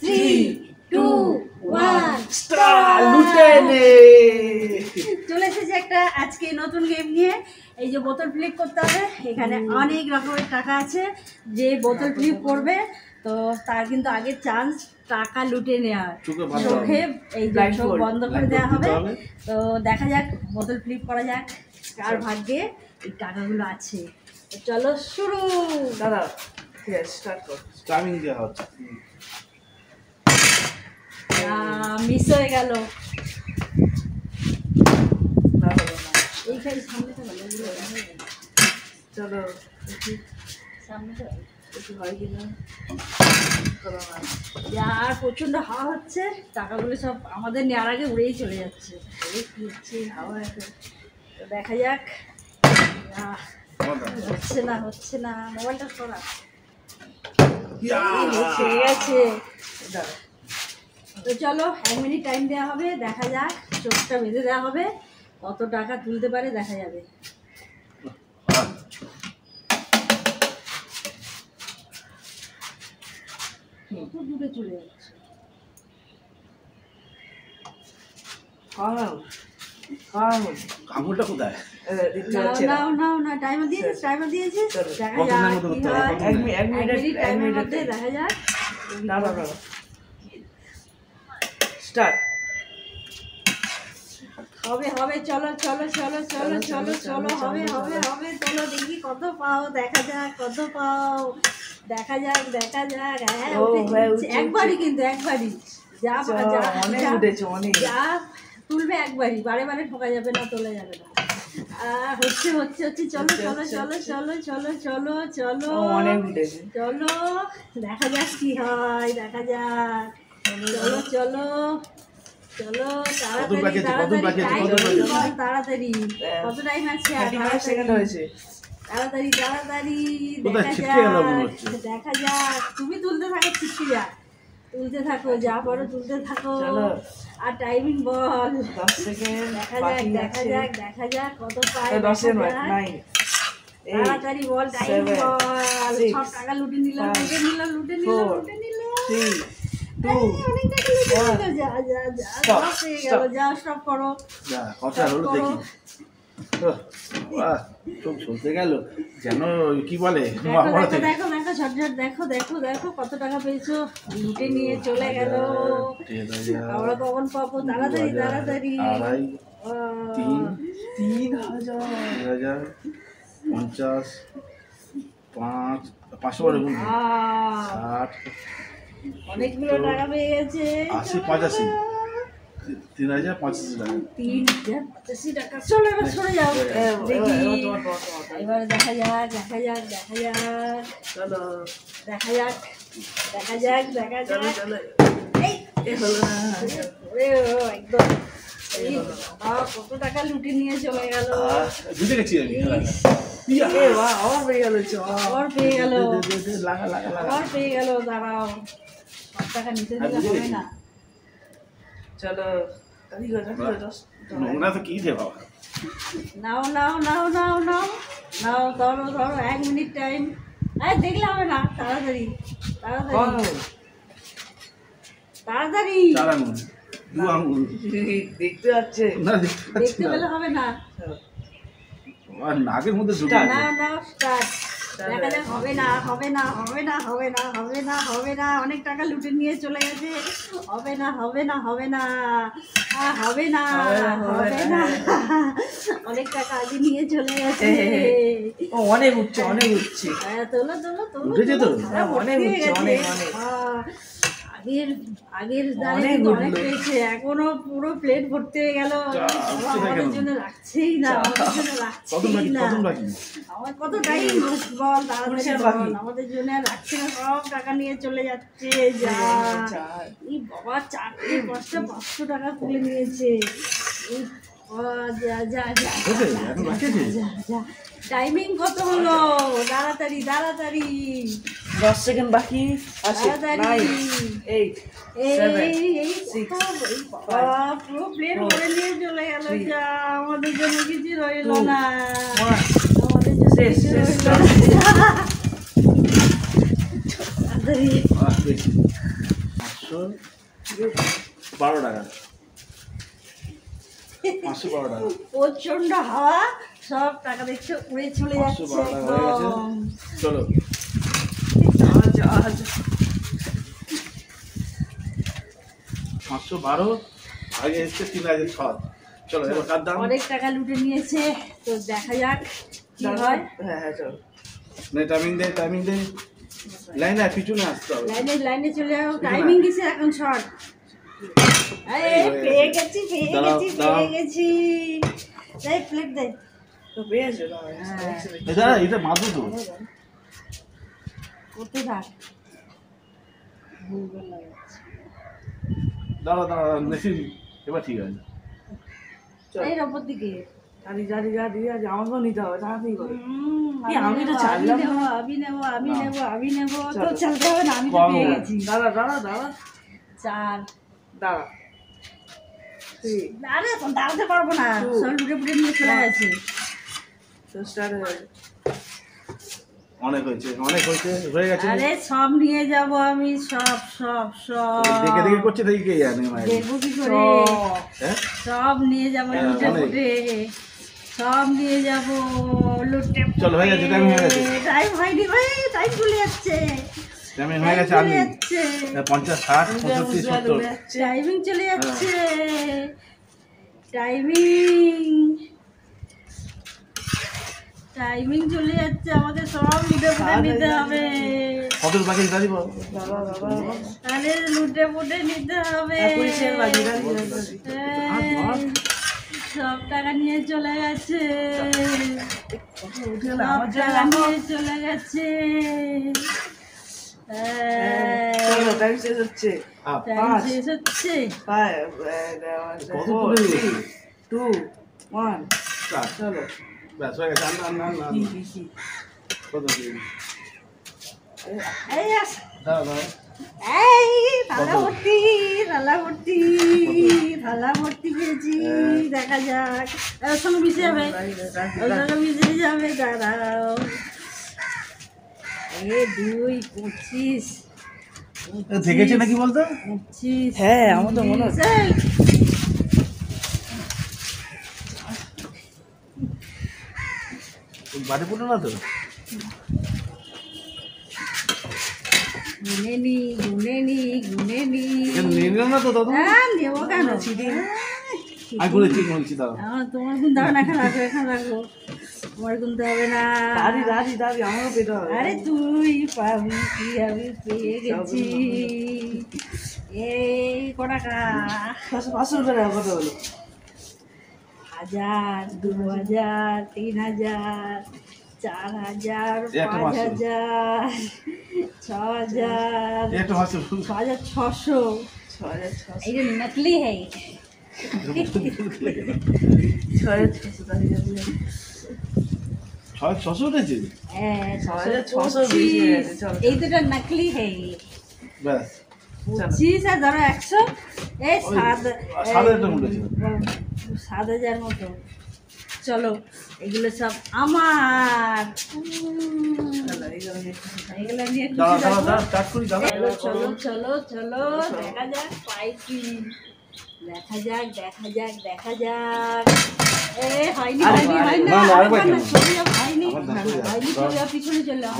3, 2, 1 star লুটেনে চলে এসেছে একটা আজকে নতুন গেম নিয়ে। এই যে বোতল ফ্লিপ করতে হবে, এখানে অনেক রকমের টাকা আছে। যে বোতল ফ্লিপ করবে তো তার কিন্তু আগে চান্স টাকা লুটে নেওয়ার। চোখে এই যে চোখ বন্ধ করে দেওয়া হবে। তো দেখা যাক বোতল ফ্লিপ করা যাক কার ভাগ্যে এই টাকাগুলো আছে। তো চলো শুরু। দাদা স্টার্ট কর। টাইমিং দেওয়া হচ্ছে। মিস হয়ে গেল। এইখানে সামনেটা ভালো চলো সামনেটা একটু হয় কিনা আর প্রচন্ড হাওয়া হচ্ছে, টাকাগুলো সব আমাদের নেওয়ার আগে উড়েই চলে যাচ্ছে। কি হচ্ছে হাওয়া এখন, তো দেখা যাক। হচ্ছে না মোবাইলটা সরা ছেড়ে গেছে। তো চলো 1 মিনিট টাইম দেওয়া হবে, দেখা যাক চোখটা বেঁধে দেওয়া হবে, কত টাকা তুলতে পারে দেখা যাবে। কত দূরে চলে যাচ্ছে। আঙুলটা কোথায়? না টাইমার দিয়েছিস দেখা যাক কি হয়। 1 মিনিট টাইমের মধ্যে দেখা যাক। স্টার্ট হবে চলো হবে চলো দেখি কত পাও, দেখা যাক কত পাও, দেখা যাক একবারই কিন্তু একবারই যা যা তুলবে একবারই, বারে বারে ঠোকা যাবে না, তোলা যাবে না। হচ্ছে চলো দেখা যাক কি হয়, দেখা যাক। চলো তাড়াতাড়ি কত টাইম আছে? তাড়াতাড়ি দেখা যাক। তুমি তুলতে থাকো, ছিটকে যা, তুলতে থাকো, যা পারো তুলতে থাকো। আর টাইমিং বল। 10 সেকেন্ড। দেখা যাক কত পায়। তাড়াতাড়ি বল, টাইম বল। সব টাকা লুটে নিল। অনেক টাকা লুটে নিল। যা স্টপ করো। কথা হলো দেখি। চোখ চলতে গেল যেন কি বলে। দেখো ঝটঝট দেখো কত টাকা পেয়েছো। লুটে নিয়ে চলে গেল। আমরা কখন পাবো? তাড়াতাড়ি 3,000 50 500 বলে 60 অনেকগুলো টাকা পেয়ে গেছে। 80 85 3,085 টাকা। 3,085 টাকা। চলো এবার সরে যাও দেখি। এবার দেখা যাক। চলো দেখা যাক। এই হলো না। একদম কত টাকা লুটে নিয়ে চলে গেল। বুঝে গেছি আমি। পেয়ে গেল। দাঁড়াও, সব টাকা নিতে দিলে হবে না। চলো নোংরা তো কি দে বাবা। নাও ধরো 1 মিনিট টাইম। দেখলে হবে না, তাড়াতাড়ি দেখতে পাচ্ছে না, দেখতে পেলে হবে না। নাকের মধ্যে স্টার্ট। দেখা যাক হবে না। অনেক টাকা লুটে নিয়ে চলে গেছে। হবে না। অনেক টাকা আগে নিয়ে চলে গেছে। অনেক উঠছে তোলো আগের দাঁড়িয়ে অনেক পেয়েছে। এখনো পুরো প্লেট ভর্তি হয়ে গেল। আমাদের জন্য রাখছেই না। আমার কত টাইম বল, তাড়াতাড়ি বল। আমাদের জন্য রাখছে না, সব টাকা নিয়ে চলে যাচ্ছে। এই বাবা 4-5টা 500 টাকা তুলে নিয়েছে। যা টাইমিং কত হলো? তাড়াতাড়ি 10 সেকেন্ড বাকি। পুরো প্লেট ভরে নিয়ে চলে গেল। যা আমাদের জন্য কিছু রইল না। 512 টাকা 512 টাকা প্রচন্ড হাওয়া, সব টাকা দেখছো উড়ে চলে যাচ্ছে 512 টাকা হয়ে গেছে। একদম। চলো জাহাজ। 512 আগে এসছে 3006। চলো এবার কার দাম? অনেক টাকা লুটে নিয়েছে, তো দেখা যাক কি হয়। হ্যাঁ চলো। নে টাইমিং দে লাইনে পিছনে আসতে হবে। লাইনে চলে যাও, টাইমিং দিছে এখন শর্ট। পেয়ে গেছি এই প্লেট দে তো পেয়েছো। দাদা এটা মাদু তো করতে থাক। দাঁড়া মেশিন এবার ঠিক আছে। এর ওপর দিকে আমাকেও নিতে হবে তাড়াতাড়ি করে। আমি নেবো তো চলতে হবে না, আমি তো পেয়ে গেছি। দাঁড়া 4 দাঁড়া আরে এখন দাঁড়াতে পারবো না, সব লুটে পুটে নিয়ে চলে গেছে। অনেক হয়েছে হয়ে গেছে। আরে সব নিয়ে যাব আমি, সব দেখে করছে দেখি কে জানে দেখবো কি করে। হ্যাঁ সব নিয়ে যাবো লুটে পুটে, সব নিয়ে যাবো লুটে। চলো হয়ে গেছে, টাইম হয়ে গেছে। টাইম হয়নি ভাই, টাইম চলে যাচ্ছে। টাইম হয়ে গেছে। আমি 50 60 65 70 টাইমিং চলে যাচ্ছে, টাইমিং চলে যাচ্ছে, আমাকে সব লুটে পুটে নিতে হবে। কত বাকি দাঁড়ি বল। তাহলে লুটে পুটে নিতে হবে। সব টাকা নিয়ে চলে গেছে, সব টাকা নিয়ে চলে গেছে। টাইম শেষ হচ্ছে। টাইম শেষ হচ্ছে। 5 কত 4 করে 3 2 1 স্টার্ট। চলো। ব্যাস হয়ে গেছে। না কত দিন এই আস, দাঁড়া এই থালা ভর্তি পেয়েছি। দেখা যাক, ওর সঙ্গে মিশে যাবে, দাঁড়াও। 2 25 দেখেছে নাকি বলতো? 25। হ্যাঁ, আমার তো মনে হচ্ছে। বাড়ি পড়লো না তো? গুনে নি নিয়ে নিলাম না তো দাদা। হ্যাঁ নেবো কেন? আমি বলেছি দাদা। তোমার গুনতে হবে না, এখন রাখো তোমার গুনতে হবে না। দাঁড়ি আমারও পেতে হবে। আরে তুই পাবি কি, আমি পেয়ে গেছি। এই কটাকা? 500 টাকা কত হলো? 1000 2000 3000 4000 5000 6000 6600। 6600 ये नकली है ये। 600 উঠেছে। 6600 বেশি হয়ে গেছে। চলো। এই দুটো নকলি है ये। ব্যাস 25 আর ধরো 100, এই 7,000 উঠেছে। 7000 মতো। চলো এগুলো সব আমার। এগুলো নিয়ে খুশি থাকো। দাঁড়া স্টার্ট করি দাদা। চলো দেখা যাক পাই কি। দেখা যাক। এ হয়নি। না, আরেকবার খেলো। চলে যাও, হয়নি। আমার চলে যাও, পিছনে চলে যাও।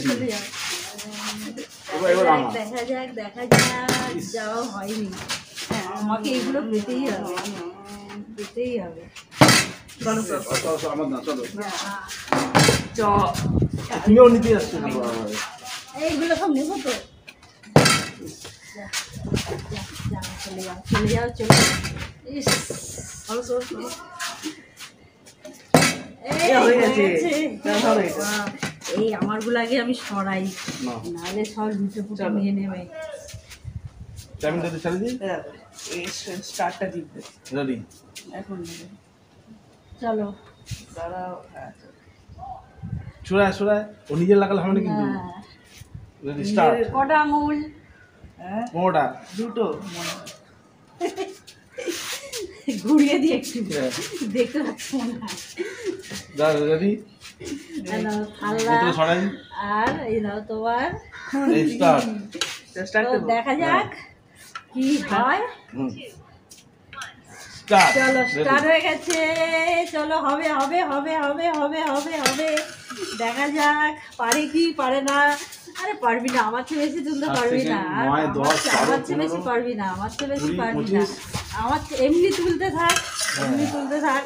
চলে যাও। এবার আমার। দেখা যাক। যাও হয়নি। আমাকে এগুলো পেতেই হবে। চলো আমার না চলো। চ তুমিও নিতে আসছো না। এইগুলো সব নেবো তো। চলে যাও। ইস, এই হয়ে গেছে। হয়েছে। এই আমারগুলো আগে আমি সরাই, না নাহলে সব লুটে পুটে নিয়ে নেবে। টাইম দিতে ছেড়ে দিই। এই স্টার্টটা দিবে রেডি এখন। চলো দাঁড়াও। ছুড়ায় ও নিজের লাগালে হবে না কিন্তু। হ্যাঁ। Ready start. কটা আঙুল? হ্যাঁ, মোটা দুটো। ঘুরিয়ে দিয়ে একটু দেখতে পাচ্ছি না। দাঁড়া রেডি থালা বোতল সরাই। আর এই দাও তোমার। স্টার্ট। স্টার্ট তো দেখা যাক কি হয়। স্টার্ট চলো স্টার্ট হয়ে গেছে, চলো হবে হবে হবে হবে হবে হবে হবে, দেখা যাক পারে কি পারে না। আরে পারবি না, আমার চেয়ে বেশি তুলতে পারবি না, আর আমার চেয়ে বেশি পারবি না, আমার চেয়ে বেশি পারবি না। এমনি তুলতে থাক, এমনি তুলতে থাক,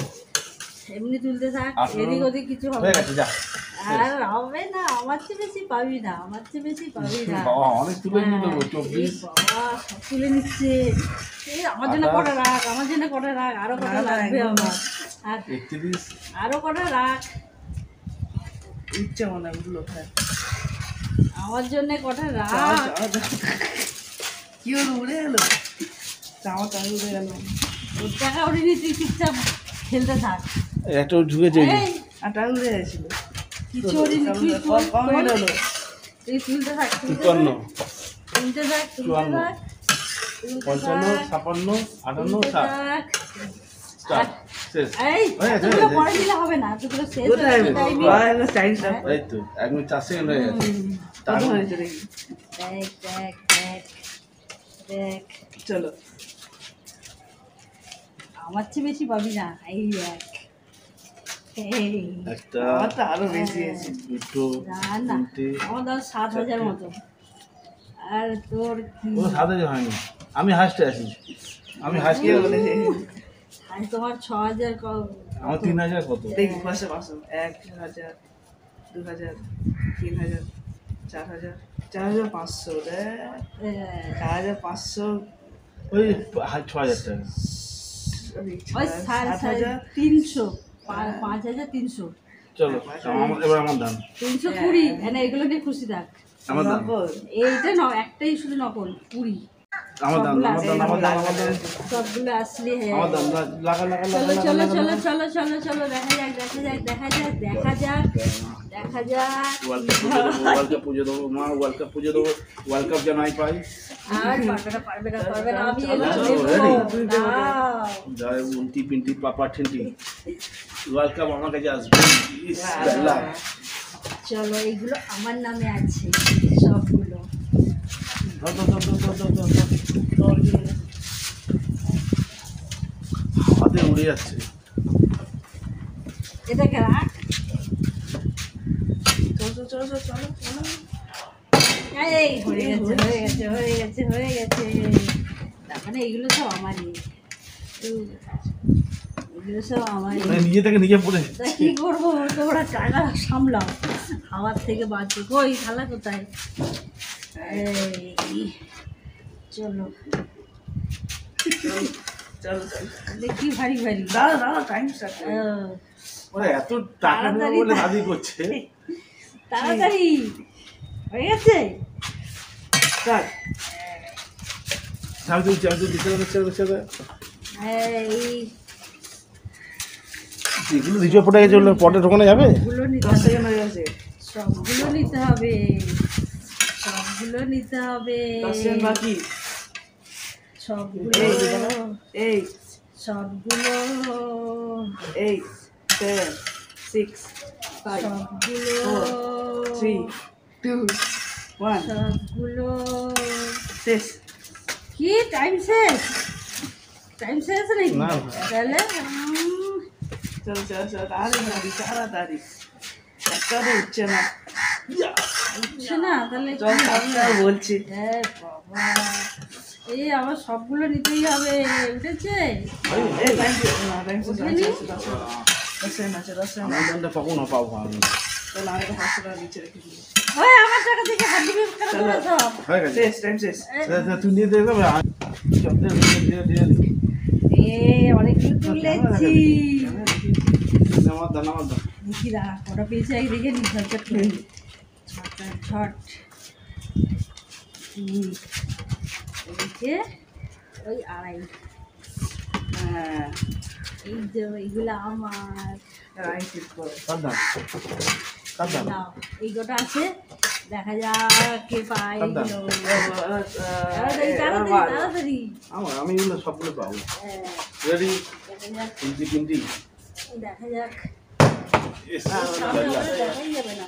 এমনি তুলতে থাক, এদিক ওদিক কিছু হবে না। আর হবে না, আমার চেয়ে বেশি পাবি না, আমার চেয়ে বেশি পাবি না। অনেক তুলে নিল 24 বাবা সব তুলে নিচ্ছে। এই আমার জন্য কটা রাখ, আমার জন্য কটা রাখ, আরো কটা লাগবে আমার। আর 31 আরো কটা রাখ, ইচ্ছে মনে উঠলো। আমার জন্য কটা রাখ। কি হলো, উড়ে গেলো চাওয়াটা, উড়ে গেল। ওর টাকা উড়িনি, তুই চুপচাপ খেলতে থাক। একটা ঢুকেছে এই, আটা উড়ে গেছিল। কিছু উড়িনি, তুই কম হলো। তুই তুলতে থাক, তুলতে 54 থাক, তুলতে থাক, তুলতে থাক, 55 56 58 60 থাক। স্টার্ট শেষ এই এতগুলো পরে দিলে হবে না, এতগুলো শেষ হয়ে যাবে টাইমে। এই তো 1 মিনিট 4 সেকেন্ড হয়ে গেছে। কত হয়েছে দেখি। দেখ দেখ দেখ দেখ, চলো আমার চেয়ে বেশি পাবি না। এই দেখ, এই একটা আমার তো আরো বেশি আছে। দুটো না না, তিনটে আমার ধর 7,000 মতো। আর তোর কি, ও সাথে হয়নি, আমি হাসতে আছি, আমি হাসতে কে বলে আর তোমার 6,000 আমার 3000 কত দেখি পাশে পাশে 1,000 2,000 3,000 4,000 4,500 রে, 4,500 ওই 6000 টাকা। ওই 300, 5,300, চলো এবার আমার দাম 320। এনে এগুলো নিয়ে খুশি থাক। আমার দাম এইটা একটাই শুধু নকল 20। আমার দাম আমার দাম সবগুলো আসলে আমার দাম লাগা লাগা চলো চলো চলো চলো চলো চলো, দেখা যাক দেখা যাক দেখা যাক দেখা যাক দেখা যাক। ওয়ার্ল্ড কাপ পুজো দেবো মা, ওয়ার্ল্ড কাপ পুজো দেবো, ওয়ার্ল্ড কাপ যেন আমি পাই। আর পারবে না পারবে না, আমি যাই উন্টি পিন্টি পাপা ঠিন্টি, ওয়ার্ল্ড কাপ আমার কাছে আসবে। চলো এইগুলো আমার নামে আছে সবগুলো। হাতে উড়ে যাচ্ছে। এটাকে রাখ। চলো চলো চলো চলো চলো। এই হয়ে গেছে হয়ে গেছে হয়ে গেছে হয়ে গেছে। তার মানে এগুলো সব আমারই, এগুলো সব আমারই। নিজে থেকে নিজে পড়ে তা কি করবো, তোমরা টাকা সামলাও, খাওয়ার থেকে বাঁচো। কই খালা কোথায়? এই চলো চলো চলো দেখি ভারী ভারী। দাঁড়া দাঁড়া, টাইম স্টার্ট। ওরা এত টাকা নেবে বলে দাবি করছে। তাড়াতাড়ি হয়ে গেছে। স্টার্ট। চাবি দিতে এই এগুলো নিচে পড়ে গেছে, পটে ঢোকানো যাবে? গুলো নিতে 10 হবে, সেকেন্ড হয়ে গেছে। সবগুলো নিতে হবে, সবগুলো নিতে হবে, 10 সেকেন্ড বাকি। সবগুলো এই সবগুলো 8 7 6 5 সবগুলো 3 2 1 সবগুলো। শেষ। কি টাইম শেষ? টাইম শেষ নাকি? না। তাহলে চলো চলো চলো, তাড়াতাড়ি তাড়াতাড়ি। একটা তো উঠছে না। হচ্ছে না, তাহলে কি চল হবে? আমি বলছি। বাবা, এই আবার সবগুলো নিতেই হবে। উঠেছে? এই টাইম না, টাইম শেষ ওঠেনি? আছে। 10 সেকেন্ড আছে, 10 সেকেন্ড। আমার দামটা কখনো পাবো আমি। চল আরেকটা 500 টাকা নিচে রেখে দিই। ওই আমার টাকা থেকে হাত দিবি কেন তোরা সব? হয়ে গেছে। শেষ, টাইম শেষ। তুই নিয়ে দেবে অনেকগুলো তুলেছি। আমার দাম দেখি না কটা পেয়েছে, একদিকে নি ঝটঝট করে ঝট। এদিকে ওই 2.5। হ্যাঁ, এই যে এইগুলো আমার। রাইট ক্লিক করো। কার দাম কার দাম নাও এই গোটা আছে, দেখা যাক কে পায় এগুলো। তাড়াতাড়ি তাড়াতাড়ি তাড়াতাড়ি। আমি এগুলো সবগুলো পাবো। হ্যাঁ, রেডি দেখা যাক তিনটি তিনটি দেখা যাক। Yes. সামনে ওটা দেখাই যাবে না।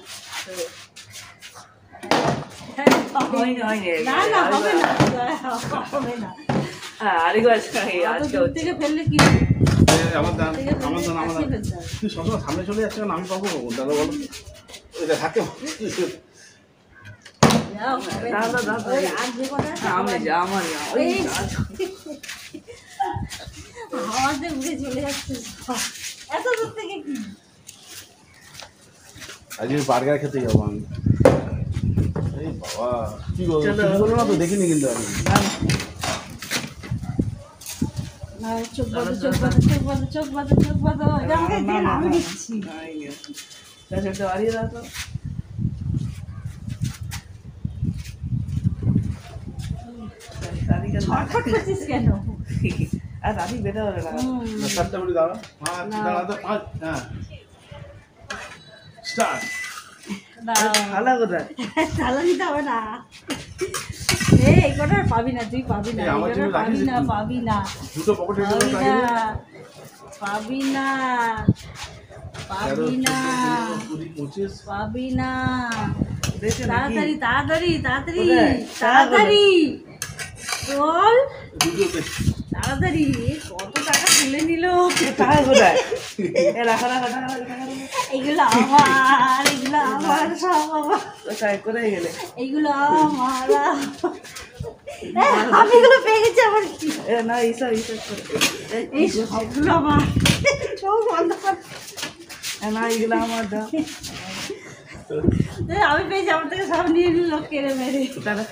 হয়নি, হয়নি। না না হবে না। হবে না। হ্যাঁ আরেকবার অত আজকে দূর হচ্ছে থেকে ফেললে কি আমার দান থেকে আমার দান আমার কাছে দান ফেলতে হবে। তুই সবসময় সামনে চলে যাচ্ছে কেন আমি পাবো দাদা বলো এটা থাকে যাও, হবে না। দাদা, দাদা। ওই আর যে কটা আছে, আমি যা আমার এই হাওয়াতে উড়ে চলে যাচ্ছে সব। এত দূর থেকে কি আজকে বার্গার খেতে যাবো আমি এই বাবা কি বলবো চলো। চুরি করবো না তো দেখিনি কিন্তু আমি না, চোখ বাঁধো, চোখ বাঁধো, চোখ বাঁধো, চোখ বাঁধো, চোখ বাঁধো। এটা আমাকে দিয়ে না, আমি দিচ্ছি। বাড়িয়ে দাও তো ছটফট করছিস কেন? আর রানি বেঁধে হবে না না, চারটা মিনিট দাঁড়া দাঁড়া তো হ্যাঁ স্টার্ট দাঁড়াও। খালা কোথায় তালা দিতে হবে না। এই কটা আর পাবি না, তুই পাবি না, এই, আমার এই জন্য কটা পাবি রাখিস না, একটু। পাবি না, দুটো পকেটে পাবি না, পাবি না, পাবি না, 25 পাবি না। দেখে নাকি তাড়াতাড়ি, তাড়াতাড়ি, তাড়াতাড়ি, কোথায়? তাড়াতাড়ি চল, দুটোতে তাড়াতাড়ি। এ কত টাকা তুলে নিল। টাকা কোথায় এ রাখা রাখা টাকা রাখা টাকা রাখা। এগুলো আমার, এগুলো আমার, সব আমার। কোথায় কোথায় গেলে এইগুলো আমার। আমি এগুলো পেয়ে গেছি, আমার কি? এ না এইসব এইসব করে এই সবগুলো আমার। সব বন্ধ কর। এ না এগুলো আমার দাও আমি পেয়েছি, আমার থেকে সব নিয়ে নিল কেড়ে মেরে। দাদা